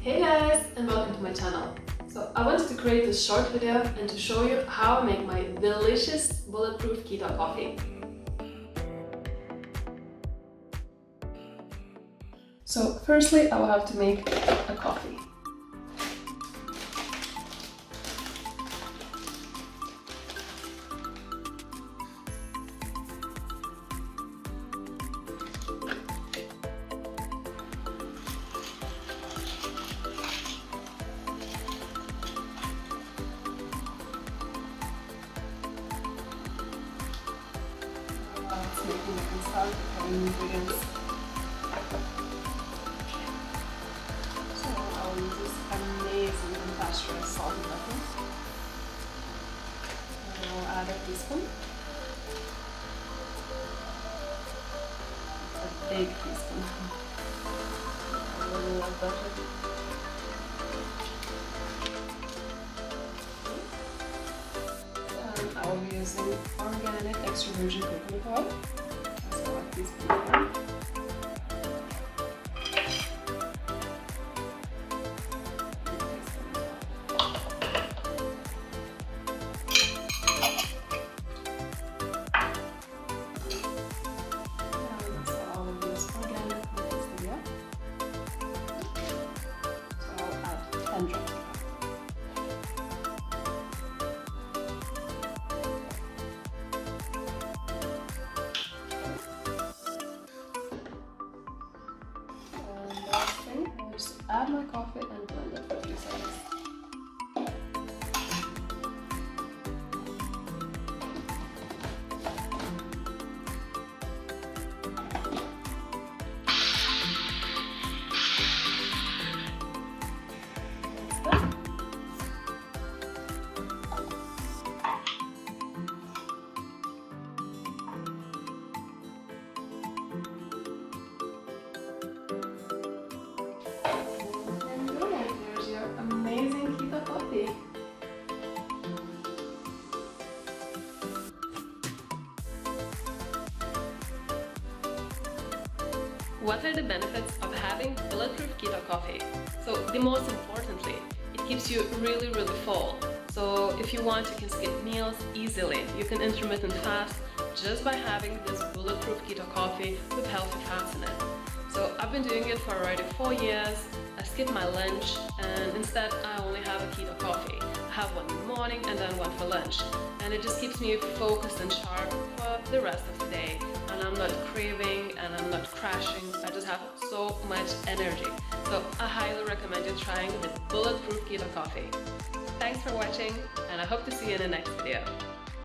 Hey guys, and welcome to my channel. So I wanted to create this short video and to show you how I make my delicious Bulletproof Keto Coffee. So firstly, I will have to make a coffee. Let's make it and start adding ingredients. So I'll use this amazing unpasteurized salted milk. And I'll add a teaspoon. A big teaspoon. A little of butter. I will be using organic extra virgin coconut oil. So a teaspoon of that. I'll just add my coffee and blend it for a few seconds. Amazing keto coffee. What are the benefits of having Bulletproof Keto Coffee? So the most importantly, it keeps you really full. So if you want, you can skip meals easily. You can intermittent fast just by having this Bulletproof Keto Coffee with healthy fats in it. So I've been doing it for already 4 years. I skip my lunch and instead I only have a keto coffee. I have one in the morning and then one for lunch. And it just keeps me focused and sharp for the rest of the day. And I'm not craving and I'm not crashing. I just have so much energy. So I highly recommend you trying the Bulletproof Keto Coffee. Thanks for watching and I hope to see you in the next video.